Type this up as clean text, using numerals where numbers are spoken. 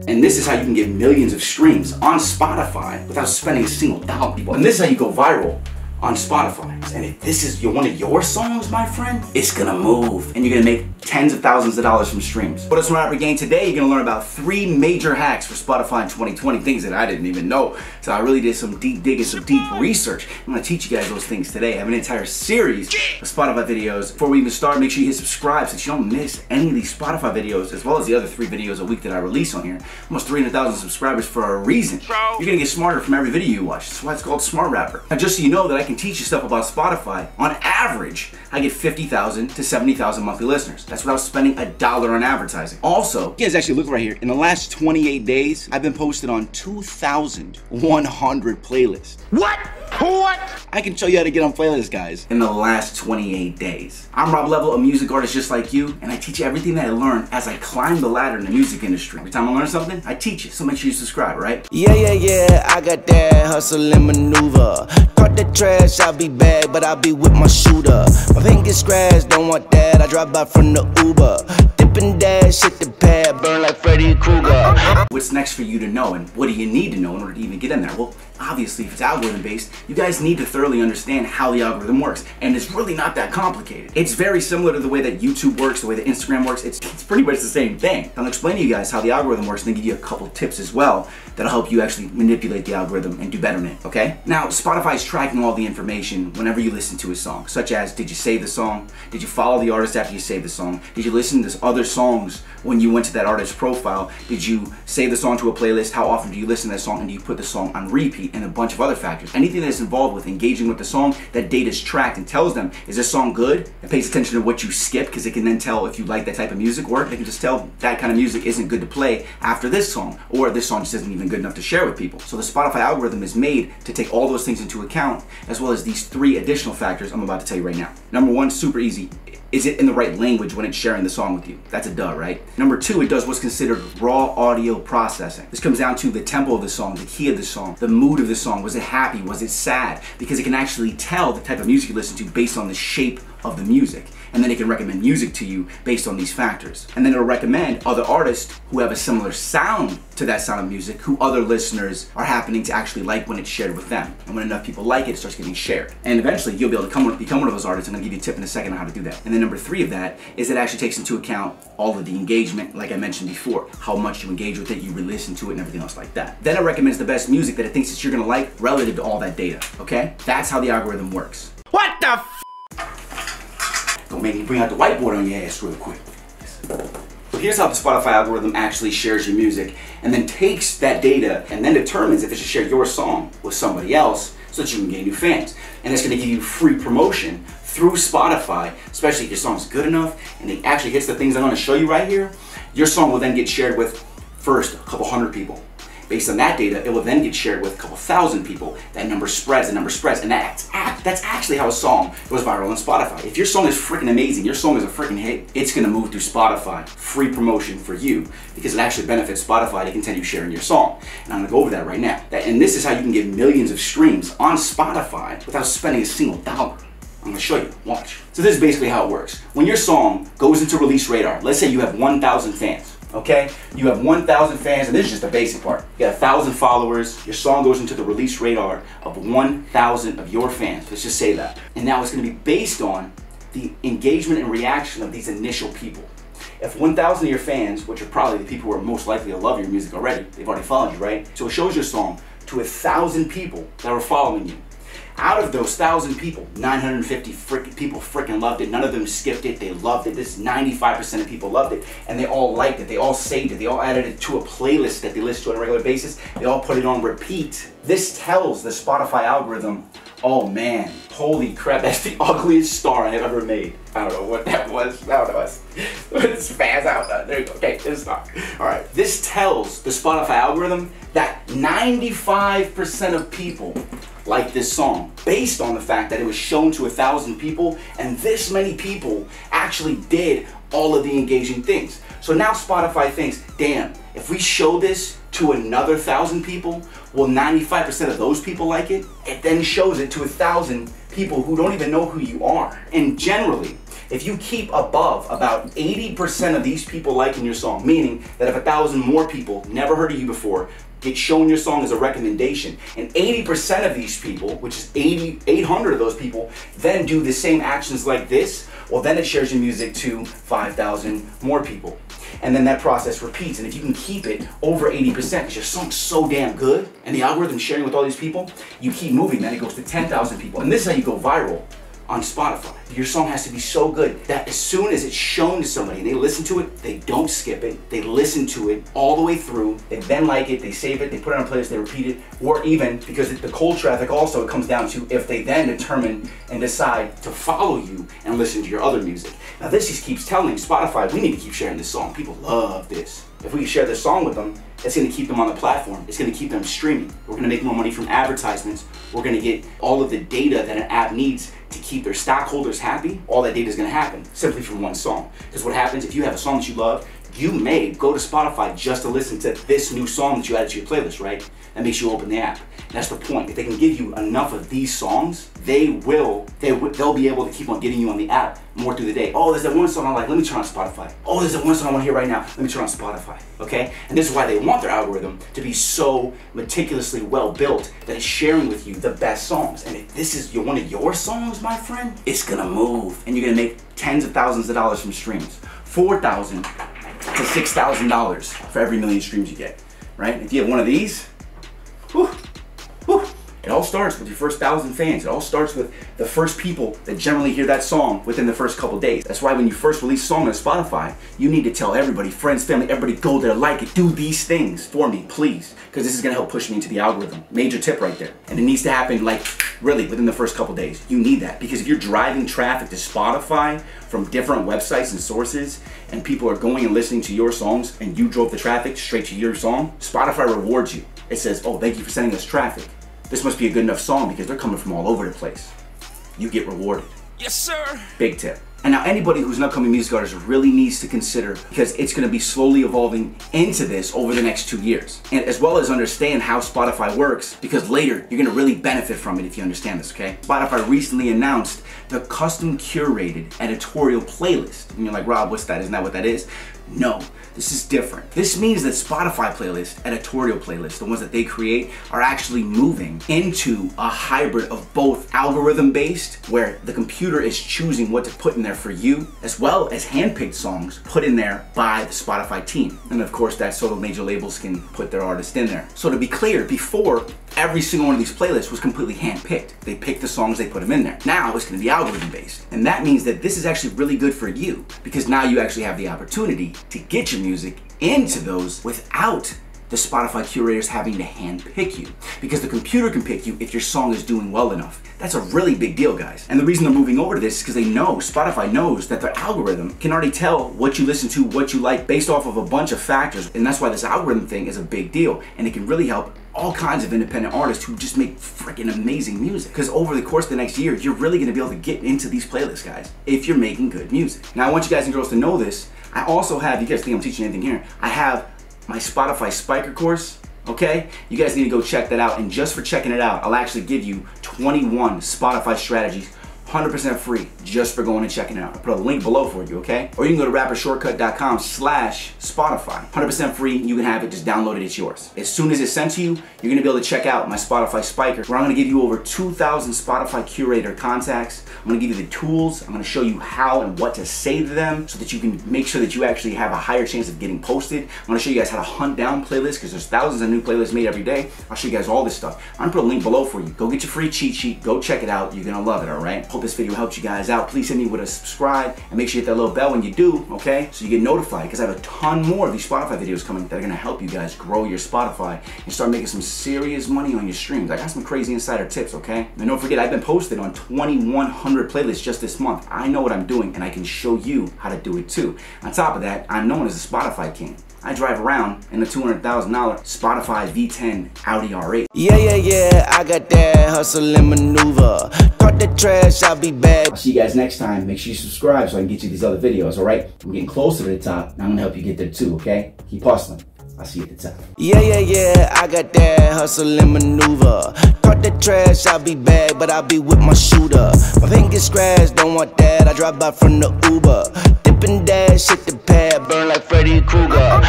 And this is how you can get millions of streams on Spotify without spending a single dollar, people. And this is how you go viral on Spotify. And if this is one of your songs, my friend, it's gonna move and you're gonna make tens of thousands of dollars from streams. But it's SmartRapper Gang. Today you're gonna learn about 3 major hacks for Spotify in 2020, things that I didn't even know. So I really did some deep digging, some deep research. I'm gonna teach you guys those things today. I have an entire series of Spotify videos. Before we even start, make sure you hit subscribe so that you don't miss any of these Spotify videos, as well as the other 3 videos a week that I release on here. Almost 300,000 subscribers for a reason. You're gonna get smarter from every video you watch. That's why it's called SmartRapper. Now just so you know that I can teach you stuff about Spotify. On average, I get 50,000 to 70,000 monthly listeners. That's without spending a dollar on advertising. Also, you guys actually look right here. In the last 28 days, I've been posted on 2,100 playlists. What? I can show you how to get on playlists, guys, in the last 28 days. I'm Rob Level, a music artist just like you, and I teach you everything that I learned as I climb the ladder in the music industry. Every time I learn something, I teach it, so make sure you subscribe, right? Yeah, I got that hustlin maneuver. Talk the trash, I'll be bad, but I'll be with my shooter. My paint gets scratched, don't want that, I drive by from the Uber. Dip and dash, hit the pad, burn like Freddy Krueger. What's next for you to know, and what do you need to know in order to even get in there? Well, obviously, if it's algorithm based, you guys need to thoroughly understand how the algorithm works, and it's really not that complicated. It's very similar to the way that YouTube works, the way that Instagram works. It's pretty much the same thing. I'll explain to you guys how the algorithm works and then give you a couple tips as well that'll help you actually manipulate the algorithm and do better in it, okay? Now, Spotify is tracking all the information whenever you listen to a song, such as, did you save the song? Did you follow the artist after you saved the song? Did you listen to other songs when you went to that artist's profile? Did you save the song to a playlist? How often do you listen to that song, and do you put the song on repeat? And a bunch of other factors. Anything that's involved with engaging with the song, that data is tracked and tells them, is this song good? It pays attention to what you skip, because it can then tell if you like that type of music, or they can just tell that kind of music isn't good to play after this song, or this song just isn't even good enough to share with people. So the Spotify algorithm is made to take all those things into account, as well as these 3 additional factors I'm about to tell you right now. Number 1, super easy. Is it in the right language when it's sharing the song with you? That's a duh, right? Number 2, it does what's considered raw audio processing. This comes down to the tempo of the song, the key of the song, the mood of the song. Was it happy? Was it sad? Because it can actually tell the type of music you listen to based on the shape of the music. And then it can recommend music to you based on these factors. And then it'll recommend other artists who have a similar sound to that sound of music, who other listeners are happening to actually like when it's shared with them. And when enough people like it, it starts getting shared. And eventually you'll be able to become one of those artists. I'm gonna give you a tip in a second on how to do that. And then number 3 of that is it actually takes into account all of the engagement, like I mentioned before, how much you engage with it, you re-listen to it, and everything else like that. Then it recommends the best music that it thinks that you're gonna like relative to all that data, okay? That's how the algorithm works. What the f? Don't make me bring out the whiteboard on your ass real quick. So here's how the Spotify algorithm actually shares your music, and then takes that data and then determines if it should share your song with somebody else so that you can gain new fans. And it's gonna give you free promotion through Spotify, especially if your song's good enough and it actually hits the things I'm gonna show you right here. Your song will then get shared with first a couple hundred people. Based on that data, it will then get shared with a couple thousand people. That number spreads, and that's actually how a song goes viral on Spotify. If your song is freaking amazing, your song is a freaking hit, it's gonna move through Spotify. Free promotion for you, because it actually benefits Spotify to continue sharing your song. And I'm gonna go over that right now. And this is how you can get millions of streams on Spotify without spending a single dollar. I'm gonna show you, watch. So this is basically how it works. When your song goes into release radar, let's say you have 1,000 fans. Okay, you have 1,000 fans, and this is just the basic part. You got 1,000 followers, your song goes into the release radar of 1,000 of your fans. Let's just say that. And now it's gonna be based on the engagement and reaction of these initial people. If 1,000 of your fans, which are probably the people who are most likely to love your music already, they've already followed you, right? So it shows your song to 1,000 people that were following you. Out of those 1,000 people, 950 people freaking loved it. None of them skipped it. They loved it. This 95% of people loved it, and they all liked it. They all saved it. They all added it to a playlist that they listen to on a regular basis. They all put it on repeat. This tells the Spotify algorithm, oh man, holy crap, that's the ugliest star I have ever made. I don't know what that was. I don't know. It's fast out. There you go. Okay, it's not. All right. This tells the Spotify algorithm that 95% of people like this song, based on the fact that it was shown to 1,000 people, and this many people actually did all of the engaging things. So now Spotify thinks, damn, if we show this to another 1,000 people, will 95% of those people like it? It then shows it to 1,000 people who don't even know who you are. And generally, if you keep above about 80% of these people liking your song, meaning that if 1,000 more people never heard of you before, get shown your song as a recommendation, and 80% of these people, which is 800 of those people, then do the same actions like this, well then it shares your music to 5,000 more people. And then that process repeats, and if you can keep it over 80%, because your song's so damn good, and the algorithm's sharing with all these people, you keep moving, then it goes to 10,000 people. And this is how you go viral on Spotify. Your song has to be so good that as soon as it's shown to somebody and they listen to it, they don't skip it, they listen to it all the way through, they then like it, they save it, they put it on a playlist, they repeat it, or even, because the cold traffic also, it comes down to if they then determine and decide to follow you and listen to your other music. Now this just keeps telling Spotify, we need to keep sharing this song. People love this. If we share this song with them, it's gonna keep them on the platform. It's gonna keep them streaming. We're gonna make more money from advertisements. We're gonna get all of the data that an app needs to keep their stockholders happy. All that data is gonna happen simply from one song. Because what happens if you have a song that you love, you may go to Spotify just to listen to this new song that you added to your playlist, right? That makes you open the app. That's the point. If they can give you enough of these songs, they'll be able to keep on getting you on the app more through the day. Oh, there's that one song I like, let me turn on Spotify. Oh, there's that one song I want to hear right now, let me turn on Spotify, okay? And this is why they want their algorithm to be so meticulously well built that it's sharing with you the best songs. And if this is one of your songs, my friend, it's gonna move, and you're gonna make tens of thousands of dollars from streams. $4,000 to $6,000 for every million streams you get, right? If you have one of these, whew, whew. It all starts with your first 1,000 fans. It all starts with the first people that generally hear that song within the first couple days. That's why when you first release a song on Spotify, you need to tell everybody, friends, family, everybody, go there, like it, do these things for me, please. Because this is gonna help push me into the algorithm. Major tip right there. And it needs to happen like really within the first couple days. You need that because if you're driving traffic to Spotify from different websites and sources and people are going and listening to your songs and you drove the traffic straight to your song, Spotify rewards you. It says, oh, thank you for sending us traffic. This must be a good enough song because they're coming from all over the place. You get rewarded. Yes, sir. Big tip. And now anybody who's an upcoming music artist really needs to consider, because it's going to be slowly evolving into this over the next 2 years. And as well as understand how Spotify works, because later you're going to really benefit from it if you understand this, okay? Spotify recently announced the custom curated editorial playlist. And you're like, Rob, what's that? Isn't that what that is? No, this is different. This means that Spotify playlist, editorial playlists, the ones that they create, are actually moving into a hybrid of both algorithm-based, where the computer is choosing what to put in there for you, as well as hand-picked songs put in there by the Spotify team. And of course, that's so the major labels can put their artists in there. So to be clear, before, every single one of these playlists was completely hand-picked. They picked the songs, they put them in there. Now it's gonna be algorithm-based. And that means that this is actually really good for you, because now you actually have the opportunity to get your music into those without the Spotify curators having to hand pick you, because the computer can pick you if your song is doing well enough. That's a really big deal, guys. And the reason they're moving over to this is because they know, Spotify knows that their algorithm can already tell what you listen to, what you like, based off of a bunch of factors. And that's why this algorithm thing is a big deal. And it can really help all kinds of independent artists who just make freaking amazing music. Because over the course of the next year, you're really gonna be able to get into these playlists, guys, if you're making good music. Now, I want you guys and girls to know this. I also have, you guys think I'm teaching anything here, I have my Spotify Spiker course, okay? You guys need to go check that out, and just for checking it out, I'll actually give you 21 Spotify strategies 100% free just for going and checking it out. I'll put a link below for you, okay? Or you can go to rappershortcut.com/Spotify. 100% free, you can have it, just download it, it's yours. As soon as it's sent to you, you're gonna be able to check out my Spotify Spiker, where I'm gonna give you over 2,000 Spotify curator contacts. I'm gonna give you the tools, I'm gonna show you how and what to say to them so that you can make sure that you actually have a higher chance of getting posted. I'm gonna show you guys how to hunt down playlists, because there's thousands of new playlists made every day. I'll show you guys all this stuff. I'm gonna put a link below for you. Go get your free cheat sheet, go check it out, you're gonna love it, all right? Hope this video helped you guys out. Please hit me with a subscribe and make sure you hit that little bell when you do, okay? So you get notified, because I have a ton more of these Spotify videos coming that are gonna help you guys grow your Spotify and start making some serious money on your streams. I got some crazy insider tips, okay? And don't forget, I've been posted on 2,100 playlists just this month. I know what I'm doing, and I can show you how to do it too. On top of that, I'm known as a Spotify king. I drive around in the $200,000 Spotify V10 Audi R8. Yeah, I got that hustlin' maneuver. Talk the trash, I'll be back. I'll see you guys next time. Make sure you subscribe so I can get you these other videos, all right? I'm getting closer to the top, and I'm gonna help you get there too, okay? Keep hustling. I see you at the top. Yeah, I got that hustle and maneuver. Talk the trash, I'll be back, but I'll be with my shooter. My paint get scratched, don't want that, I drive by from the Uber. Dip and dash, hit the pad, burn like Freddy Krueger.